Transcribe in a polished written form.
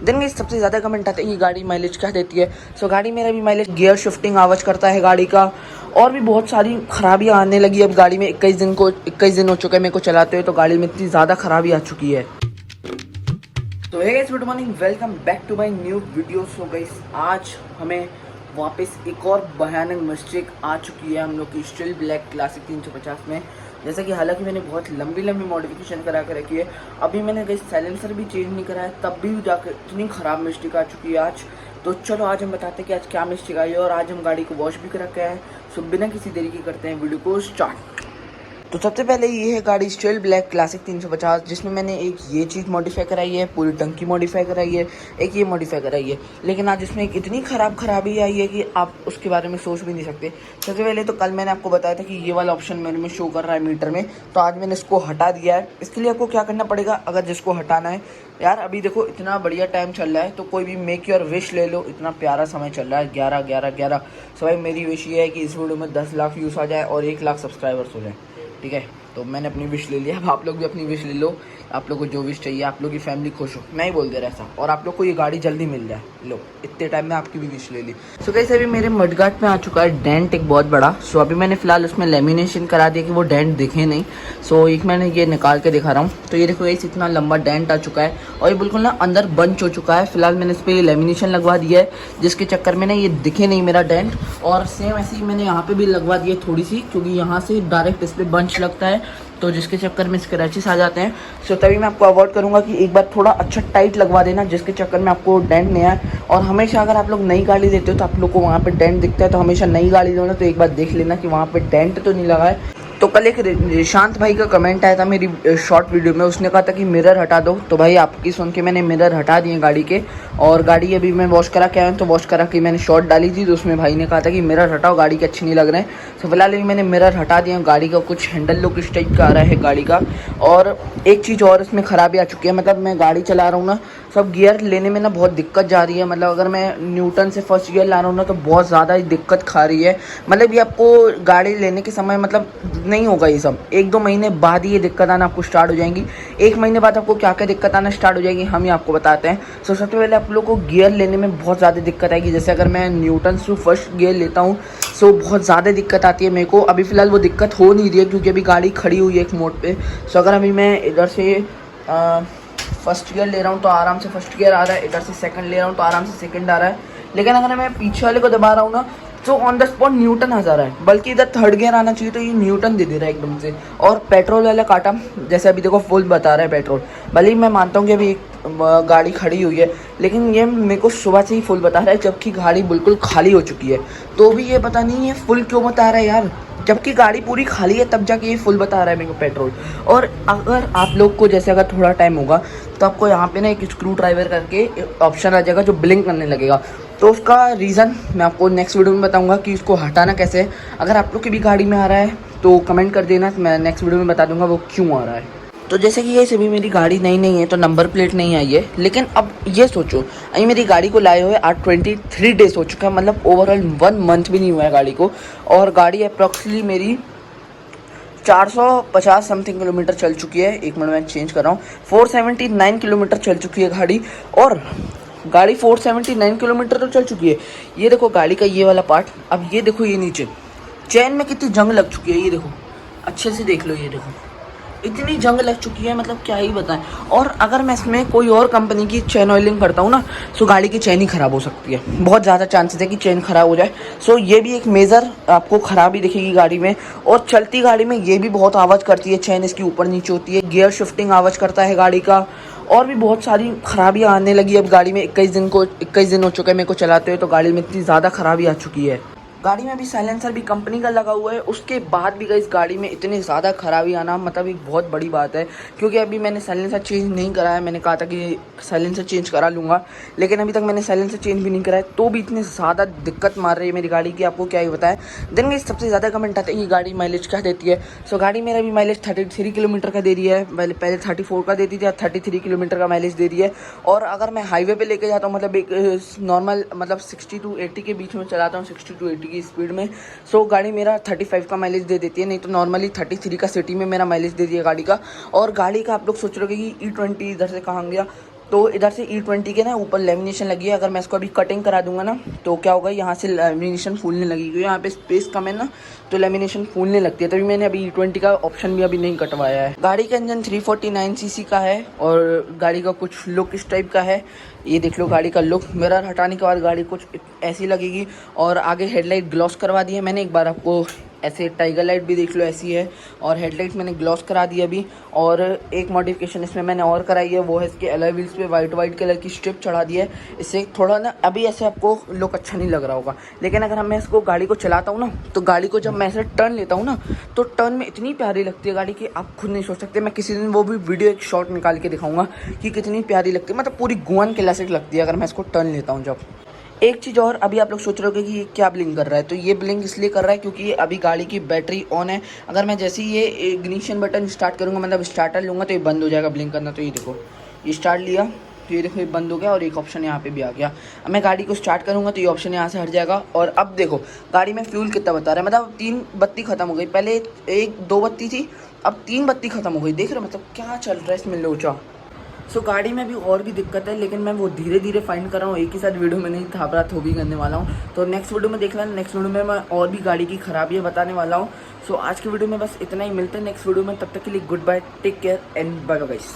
दिन में सबसे ज़्यादा कमेंट आते हैं कि गाड़ी माइलेज क्या देती है। सो गाड़ी मेरा भी माइलेज, गियर शिफ्टिंग आवाज़ करता है गाड़ी का, और भी बहुत सारी खराबियाँ आने लगी अब गाड़ी में। 21 दिन हो चुके हैं मेरे को चलाते हुए, तो गाड़ी में इतनी ज़्यादा खराबी आ चुकी है। तो hey guys, good morning, welcome back to my new video. So guys, आज हमें वापस एक और भयानक मिस्टेक आ चुकी है हम लोग की स्टिल ब्लैक क्लासिक 350 में। जैसा कि हालांकि मैंने बहुत लंबी मॉडिफिकेशन करा कर रखी है, अभी मैंने गाइस साइलेंसर भी चेंज नहीं कराया, तब भी जाकर इतनी ख़राब मिस्टेक आ चुकी है आज। तो चलो आज हम बताते हैं कि आज क्या मिस्टेक आई है, और आज हम गाड़ी को वॉश भी करा के आए। सो बिना किसी देरी के करते हैं वीडियो को स्टार्ट। तो सबसे पहले ये है गाड़ी स्टिल ब्लैक क्लासिक 350, जिसमें मैंने एक ये चीज़ मॉडिफाई कराई है, पूरी टंकी मॉडिफाई कराई है, एक ये मॉडिफाई कराई है। लेकिन आज इसमें एक इतनी खराबी आई है कि आप उसके बारे में सोच भी नहीं सकते। सबसे पहले तो कल मैंने आपको बताया था कि ये वाला ऑप्शन मेरे में शो कर रहा है मीटर में, तो आज मैंने इसको हटा दिया है। इसके लिए आपको क्या करना पड़ेगा, अगर जिसको हटाना है, यार अभी देखो इतना बढ़िया टाइम चल रहा है, तो कोई भी मेक योर विश ले लो। इतना प्यारा समय चल रहा है, 11 सो भाई मेरी विश ये है कि इस वीडियो में 10 लाख व्यूज़ आ जाए और 1 लाख सब्सक्राइबर्स हो जाए, ठीक है। तो मैंने अपनी विश ले लिया, अब आप लोग भी अपनी विश ले लो। आप लोग को जो विश चाहिए, आप लोग की फैमिली खुश हो, मैं ही बोल दे रहा ऐसा, और आप लोग को ये गाड़ी जल्दी मिल जाए। लो, इतने टाइम में आपकी भी विश ले ली। सो गाइस, अभी मेरे मडगार्ड में आ चुका है डेंट एक बहुत बड़ा। सो अभी मैंने फिलहाल उसमें लेमिनेशन करा दिया कि वो डेंट दिखे नहीं। सो एक मैंने ये निकाल के दिखा रहा हूँ, तो ये देखो गाइस, इतना लंबा डेंट आ चुका है और ये बिल्कुल ना अंदर बंच हो चुका है। फिलहाल मैंने इस पर लेमिनेशन लगवा दिया है, जिसके चक्कर में ना ये दिखे नहीं मेरा डेंट। और सेम ऐसे ही मैंने यहाँ पे भी लगवा दिया थोड़ी सी, क्योंकि यहाँ से डायरेक्ट इस पर बंच लगता है, तो जिसके चक्कर में स्क्रैचेस आ जाते हैं। सो तभी मैं आपको अवॉइड करूंगा कि एक बार थोड़ा अच्छा टाइट लगवा देना, जिसके चक्कर में आपको डेंट नहीं आए। और हमेशा अगर आप लोग नई गाड़ी लेते हो तो आप लोग को वहाँ पे डेंट दिखता है, तो हमेशा नई गाड़ी लो ना, तो एक बार देख लेना कि वहाँ पे डेंट तो नहीं लगा है। तो कल एक निशांत भाई का कमेंट आया था मेरी शॉर्ट वीडियो में, उसने कहा था कि मिरर हटा दो। तो भाई आपकी सुन के मैंने मिरर हटा दिए गाड़ी के, और गाड़ी अभी मैं वॉश करा के आया हूँ। तो वॉश करा के मैंने शॉर्ट डाली थी, तो उसमें भाई ने कहा था कि मिरर हटाओ, गाड़ी के अच्छे नहीं लग रहे हैं। तो फिलहाल अभी मैंने मिरर हटा दिया। गाड़ी का कुछ हैंडल लुक इस टाइप का आ रहा है गाड़ी का। और एक चीज़ और इसमें ख़राबी आ चुकी है, मतलब मैं गाड़ी चला रहा हूँ ना, सब गियर लेने में ना बहुत दिक्कत जा रही है। मतलब अगर मैं न्यूटन से फर्स्ट गियर ला रहा हूँ ना, तो बहुत ज़्यादा ही दिक्कत खा रही है। मतलब ये आपको गाड़ी लेने के समय मतलब नहीं होगा ये सब, 1-2 महीने बाद ही ये दिक्कत आना आपको स्टार्ट हो जाएंगी। 1 महीने बाद आपको क्या क्या दिक्कत आना स्टार्ट हो जाएगी, हम ही आपको बताते हैं। सो सबसे पहले आप लोग को गियर लेने में बहुत ज़्यादा दिक्कत आएगी। जैसे अगर मैं न्यूटन से फर्स्ट गियर लेता हूँ, सो बहुत ज़्यादा दिक्कत आती है मेरे को। अभी फ़िलहाल वो दिक्कत हो नहीं रही है, क्योंकि अभी गाड़ी खड़ी हुई है एक मोड़ पे। सो अगर अभी मैं इधर से फर्स्ट गियर ले रहा हूँ तो आराम से फर्स्ट गियर आ रहा है, इधर से सेकंड ले रहा हूँ तो आराम से सेकंड आ रहा है। लेकिन अगर मैं पीछे वाले को दबा रहा हूँ ना, तो ऑन द स्पॉट न्यूटन आ जा रहा है, बल्कि इधर थर्ड गियर आना चाहिए, तो ये न्यूटन दे दे रहा है एकदम से। और पेट्रोल वाला काटा, जैसे अभी देखो फुल बता रहा है पेट्रोल, भले ही मैं मानता हूँ कि अभी गाड़ी खड़ी हुई है, लेकिन ये मेरे को सुबह से ही फुल बता रहा है, जबकि गाड़ी बिल्कुल खाली हो चुकी है। तो भी ये पता नहीं है फुल क्यों बता रहा है यार, जबकि गाड़ी पूरी खाली है, तब जाके ये फुल बता रहा है मेरे को पेट्रोल। और अगर आप लोग को जैसे अगर थोड़ा टाइम होगा, तो आपको यहाँ पे ना एक स्क्रू ड्राइवर करके ऑप्शन आ जाएगा जो ब्लिंक करने लगेगा। तो उसका रीज़न मैं आपको नेक्स्ट वीडियो में बताऊंगा कि इसको हटाना कैसे है। अगर आप लोग की भी गाड़ी में आ रहा है तो कमेंट कर देना, मैं नेक्स्ट वीडियो में बता दूंगा वो क्यों आ रहा है। तो जैसे कि ये सभी मेरी गाड़ी नई है, तो नंबर प्लेट नहीं आई है। लेकिन अब ये सोचो, अभी मेरी गाड़ी को लाए हुए आज 23 डेज हो चुका है, मतलब ओवरऑल 1 मंथ भी नहीं हुआ है गाड़ी को। और गाड़ी अप्रॉक्सिमेटली मेरी 450 समथिंग किलोमीटर चल चुकी है। एक मिनट में चेंज कर रहा हूँ, 479 किलोमीटर चल चुकी है गाड़ी। और गाड़ी 479 किलोमीटर तो चल चुकी है। ये देखो गाड़ी का ये वाला पार्ट, अब ये देखो ये नीचे चैन में कितनी जंग लग चुकी है, ये देखो अच्छे से देख लो, ये देखो इतनी जंग लग चुकी है, मतलब क्या ही बताएं। और अगर मैं इसमें कोई और कंपनी की चेन ऑयलिंग करता हूँ ना, सो गाड़ी की चेन ही ख़राब हो सकती है, बहुत ज़्यादा चांसेस है कि चेन ख़राब हो जाए। सो ये भी एक मेजर आपको ख़राबी दिखेगी गाड़ी में। और चलती गाड़ी में ये भी बहुत आवाज़ करती है, चेन इसकी ऊपर नीचे होती है, गियर शिफ्टिंग आवाज़ करता है गाड़ी का, और भी बहुत सारी खराबियाँ आने लगी अब गाड़ी में। 21 दिन हो चुके हैं मेरे को चलाते हुए, तो गाड़ी में इतनी ज़्यादा खराबी आ चुकी है। गाड़ी में भी साइलेंसर भी कंपनी का लगा हुआ है, उसके बाद भी इस गाड़ी में इतनी ज़्यादा खराबी आना मतलब एक बहुत बड़ी बात है। क्योंकि अभी मैंने साइलेंसर चेंज नहीं कराया, मैंने कहा था कि साइलेंसर चेंज करा लूँगा, लेकिन अभी तक मैंने साइलेंसर चेंज भी नहीं कराया, तो भी इतनी ज़्यादा दिक्कत मार रही है मेरी गाड़ी की, आपको क्या ही बताएं। दिन में सबसे ज़्यादा कमेंट आते हैं कि गाड़ी माइलेज क्या देती है। सो गाड़ी मेरा भी माइलेज 33 किलोमीटर का दे रही है, पहले 34 का देती थी, 33 किलोमीटर का माइलेज दे रही है। और अगर मैं हाईवे पे लेके जाता हूँ, मतलब एक नॉर्मल मतलब 60 to 80 के बीच में चलाता हूँ, 60 to 80 की स्पीड में, सो गाड़ी मेरा 35 का माइलेज दे देती है। नहीं तो नॉर्मली 33 का सिटी में मेरा माइलेज दे दिया गाड़ी का। और गाड़ी का आप लोग सोच रहे हो कि E20 इधर से कहाँ गया, तो इधर से E20 के ना ऊपर लेमिनेशन लगी है। अगर मैं इसको अभी कटिंग करा दूंगा ना तो क्या होगा, यहाँ से लेमिनेशन फूलने लगेगी, क्योंकि यहाँ पे स्पेस कम है ना, तो लेमिनेशन फूलने लगती है। तभी मैंने अभी E20 का ऑप्शन भी अभी नहीं कटवाया है। गाड़ी का इंजन 349 सीसी का है और गाड़ी का कुछ लुक इस टाइप का है। ये देख लो गाड़ी का लुक। मिरर हटाने के बाद गाड़ी कुछ ऐसी लगेगी। और आगे हेडलाइट ग्लॉस करवा दी है मैंने, एक बार आपको ऐसे टाइगर लाइट भी देख लो ऐसी है। और हेडलाइट मैंने ग्लॉस करा दी अभी। और एक मॉडिफिकेशन इसमें मैंने और कराई है, वो है इसके अलॉय व्हील्स पे वाइट कलर की स्ट्रिप चढ़ा दी है। इससे थोड़ा ना अभी ऐसे आपको लुक अच्छा नहीं लग रहा होगा, लेकिन अगर मैं इसको गाड़ी को चलाता हूँ ना, तो गाड़ी को जब मैं ऐसे टर्न लेता हूँ ना, तो टर्न में इतनी प्यारी लगती है गाड़ी की आप खुद नहीं सोच सकते। मैं किसी दिन वो भी वीडियो एक शॉट निकाल के दिखाऊंगा कि कितनी प्यारी लगती है, मतलब पूरी गुआन क्लासिक लगती है अगर मैं इसको टर्न लेता हूँ जब। एक चीज़ और, अभी आप लोग सोच रहे होगे कि ये क्या ब्लिंक कर रहा है, तो ये ब्लिंक इसलिए कर रहा है क्योंकि अभी गाड़ी की बैटरी ऑन है। अगर मैं जैसे ही ये इग्निशन बटन स्टार्ट करूँगा, मतलब स्टार्टर लूँगा, तो ये बंद हो जाएगा ब्लिंक करना। तो ये देखो, ये स्टार्ट लिया तो ये देखो ये बंद हो गया और एक ऑप्शन यहाँ पे भी आ गया। अब मैं गाड़ी को स्टार्ट करूँगा तो ये ऑप्शन यहाँ से हट जाएगा। और अब देखो गाड़ी में फ्यूल कितना बता रहा है, मतलब 3 बत्ती खत्म हो गई। पहले 1-2 बत्ती थी, अब 3 बत्ती खत्म हो गई। देख रहे हो मतलब क्या चल रहा है इसमें लोचा। सो गाड़ी में भी और भी दिक्कत है, लेकिन मैं वो धीरे धीरे फाइंड कर रहा हूँ। एक ही साथ वीडियो में नहीं था, रात हो भी करने वाला हूँ। तो नेक्स्ट वीडियो में देख लेना, नेक्स्ट वीडियो में मैं और भी गाड़ी की खराबियाँ बताने वाला हूँ। सो आज की वीडियो में बस इतना ही, मिलते हैं नेक्स्ट वीडियो में। तब तक के लिए goodbye, take care and bye bye guys.